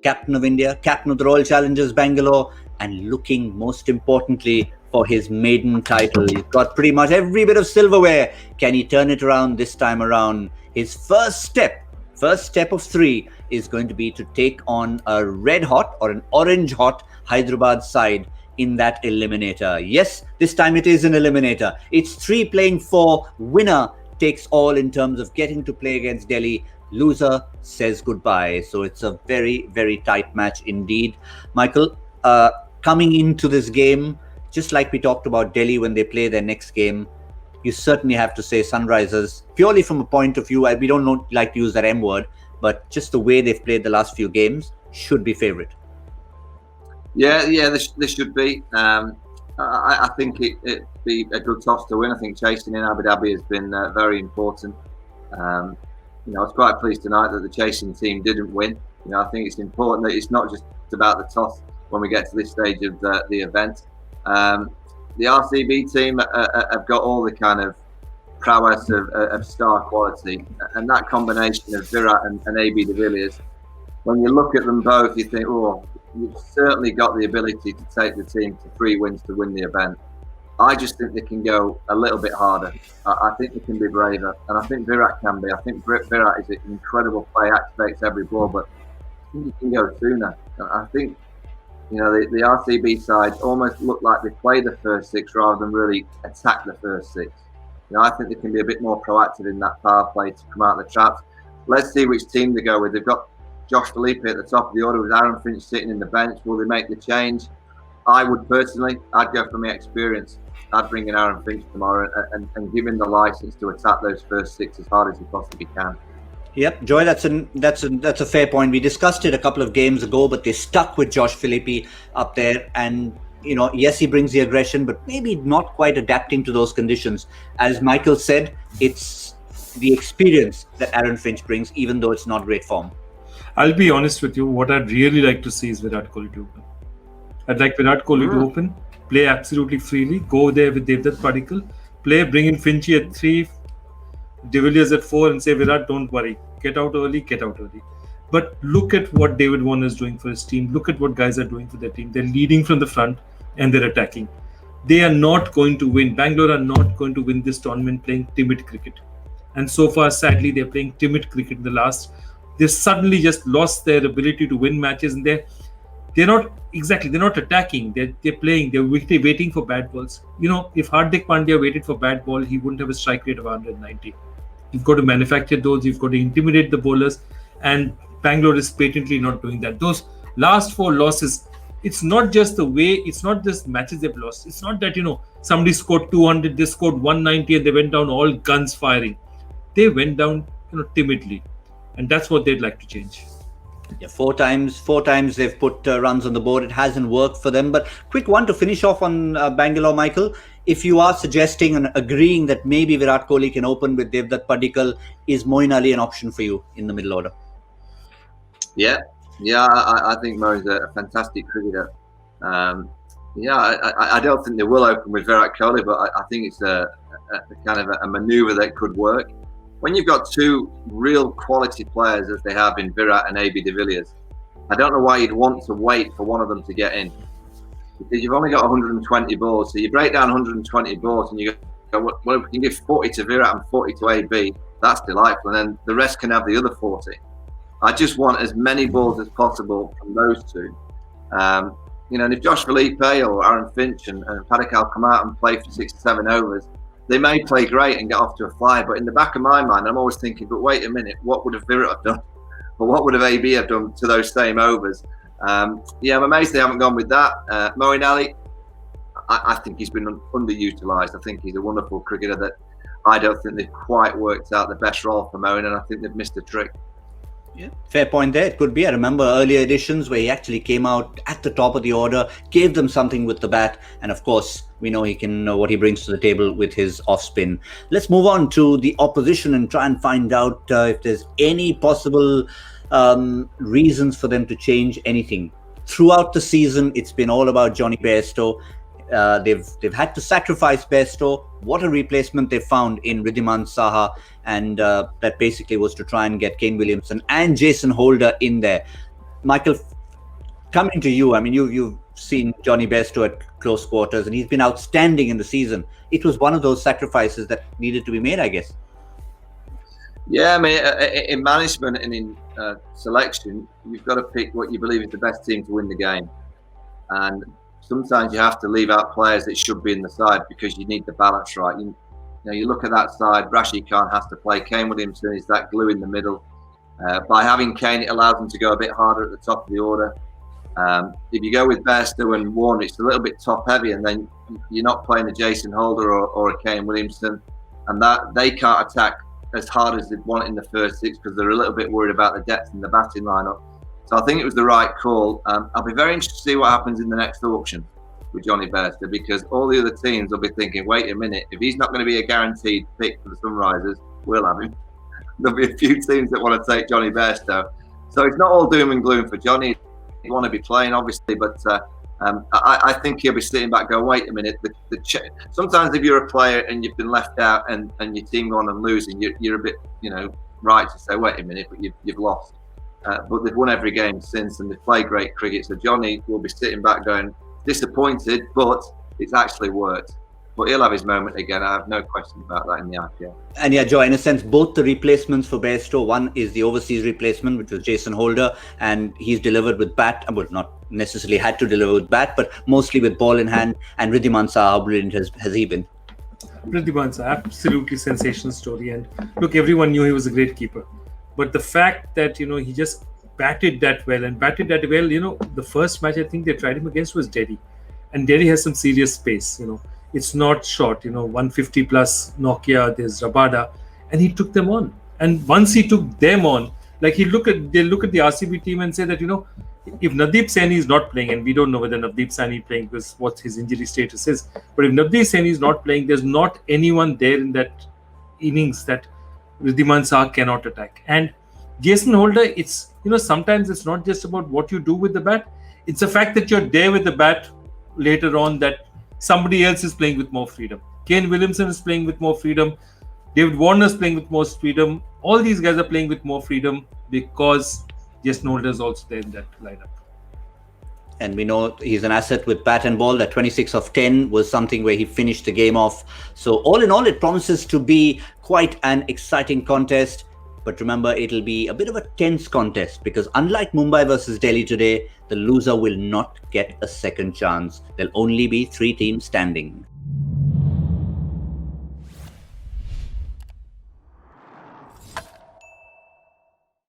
captain of India, captain of the Royal Challengers Bangalore, and looking most importantly for his maiden title. He's got pretty much every bit of silverware. Can he turn it around this time around? His first step of 3 is going to be to take on a red hot or an orange hot Hyderabad side in that eliminator. Yes, this time it is an eliminator. It's 3 playing 4. Winner takes all in terms of getting to play against Delhi. Loser says goodbye. So it's a very, very tight match indeed. Michael, coming into this game, just like we talked about Delhi when they play their next game, you certainly have to say Sunrisers, purely from a point of view, we don't like to use that M word, but just the way they've played the last few games, should be favourite. Yeah, this should be. I think it'd be a good toss to win. I think chasing in Abu Dhabi has been very important. I was quite pleased tonight that the chasing team didn't win. I think it's important that it's not just about the toss when we get to this stage of the event. The RCB team have got all the kind of prowess of star quality, and that combination of Virat and AB de Villiers, when you look at them both, you think, oh, you've certainly got the ability to take the team to 3 wins to win the event. I just think they can go a little bit harder. I think they can be braver, and I think Virat can be. I think Virat is an incredible player, activates every ball, but I think he can go sooner. I think the RCB side almost look like they play the first 6 rather than really attack the first 6. I think they can be a bit more proactive in that power play to come out of the traps. Let's see which team they go with. They've got Josh Philippe at the top of the order with Aaron Finch sitting in the bench. Will they make the change? I would personally, I'd go from my experience. I'd bring in Aaron Finch tomorrow and give him the license to attack those first 6 as hard as he possibly can. Yep, Joy, that's a fair point. We discussed it a couple of games ago, but they stuck with Josh Philippe up there. And, yes, he brings the aggression, but maybe not quite adapting to those conditions. As Michael said, it's the experience that Aaron Finch brings, even though it's not great form. I'll be honest with you. What I'd really like to see is Virat Kohli to open. I'd like Virat Kohli to open, play absolutely freely, go there with Devdutt Padikkal, bring in Finchy at 3, De Villiers at 4, and say, Virat, don't worry. Get out early. But look at what David Warner is doing for his team. Look at what guys are doing for their team. They're leading from the front and they're attacking. They are not going to win. Bangalore are not going to win this tournament playing timid cricket. And so far, sadly, they're playing timid cricket in the last. They've suddenly just lost their ability to win matches, and they're not attacking. They're playing. They're waiting for bad balls. If Hardik Pandya waited for bad ball, he wouldn't have a strike rate of 190. You've got to manufacture those. You've got to intimidate the bowlers, and Bangalore is patently not doing that. Those last 4 losses, it's not just the way. It's not just matches they've lost. It's not that somebody scored 200, they scored 190, and they went down all guns firing. They went down timidly, and that's what they'd like to change. Yeah, 4 times they've put runs on the board. It hasn't worked for them. But quick one to finish off on Bangalore, Michael. If you are suggesting and agreeing that maybe Virat Kohli can open with Devdutt Padikkal, is Moeen Ali an option for you in the middle order? Yeah, I think Moeen's a fantastic cricketer. I don't think they will open with Virat Kohli, but I think it's a kind of a manoeuvre that could work. When you've got 2 real quality players as they have in Virat and AB de Villiers, I don't know why you'd want to wait for one of them to get in. Because you've only got 120 balls, so you break down 120 balls and you go, well, if we can give 40 to Virat and 40 to AB, that's delightful, and then the rest can have the other 40. I just want as many balls as possible from those 2. And if Josh Philippe or Aaron Finch and Padikkal come out and play for 6 or 7 overs, they may play great and get off to a flyer, but in the back of my mind, I'm always thinking, but wait a minute, what would have Virat have done? Or what would have AB have done to those same overs? I'm amazed they haven't gone with that. Moeen Ali, I think he's been underutilised. I think he's a wonderful cricketer that I don't think they've quite worked out the best role for Moeen, and I think they've missed a trick. Yeah, fair point there. It could be. I remember earlier editions where he actually came out at the top of the order, gave them something with the bat, and of course, we know he can know what he brings to the table with his off spin. Let's move on to the opposition and try and find out if there's any possible reasons for them to change anything. Throughout the season, it's been all about Johnny Bairstow. They've had to sacrifice Bairstow. What a replacement they found in Wriddhiman Saha, and that basically was to try and get Kane Williamson and Jason Holder in there. Michael, Coming to you, I mean, you've seen Johnny Bairstow at close quarters, and he's been outstanding in the season. It was one of those sacrifices that needed to be made, I guess. Yeah, I mean, in management and in selection, you've got to pick what you believe is the best team to win the game. And sometimes you have to leave out players that should be in the side because you need the balance right. You know, you look at that side, Rashid Khan has to play. Kane Williamson is that glue in the middle. By having Kane, it allows him to go a bit harder at the top of the order. If you go with Bairstow and Warner, it's a little bit top heavy, and then you're not playing a Jason Holder or a Kane Williamson, and that they can't attack as hard as they'd want in the first six because they're a little bit worried about the depth in the batting lineup. So I think it was the right call. I'll be very interested to see what happens in the next auction with Johnny Bairstow, because all the other teams will be thinking, wait a minute, if he's not going to be a guaranteed pick for the Sunrisers, we'll have him. There'll be a few teams that want to take Johnny Bairstow. So it's not all doom and gloom for Johnny. He want to be playing, obviously, but I think he'll be sitting back going, wait a minute. Sometimes if you're a player and you've been left out and your team go on and losing, you're a bit, right to say, wait a minute, but you've lost. But they've won every game since, and they've played great cricket. So Johnny will be sitting back going, disappointed, but it's actually worked. But he'll have his moment again. I have no question about that in the IPL. And yeah, Joe, in a sense, both the replacements for Bairstow, one is the overseas replacement, which was Jason Holder, and he's delivered with bat. Well, not necessarily had to deliver with bat, but mostly with ball in hand. And Wriddhiman Saha, how brilliant has he been? Wriddhiman Saha, absolutely sensational story. And look, everyone knew he was a great keeper. But the fact that, he just batted that well, the first match I think they tried him against was Delhi. And Delhi has some serious space, It's not short, 150 plus Nokia, there's Rabada, and he took them on. And once he took them on, like they look at the RCB team and say that, if Nadeep Saini is not playing, and we don't know whether Nadeep Saini is playing because what his injury status is, but if Nadeep Saini is not playing, there's not anyone there in that innings that Wriddhiman Saha cannot attack. And Jason Holder, it's, sometimes it's not just about what you do with the bat, it's the fact that you're there with the bat later on that somebody else is playing with more freedom. Kane Williamson is playing with more freedom. David Warner is playing with more freedom. All these guys are playing with more freedom because Jason Holder is also there in that lineup. And we know he's an asset with bat and ball. That 26 of 10 was something where he finished the game off. So all in all, it promises to be quite an exciting contest. But remember, it'll be a bit of a tense contest because unlike Mumbai versus Delhi today, the loser will not get a second chance. There'll only be 3 teams standing.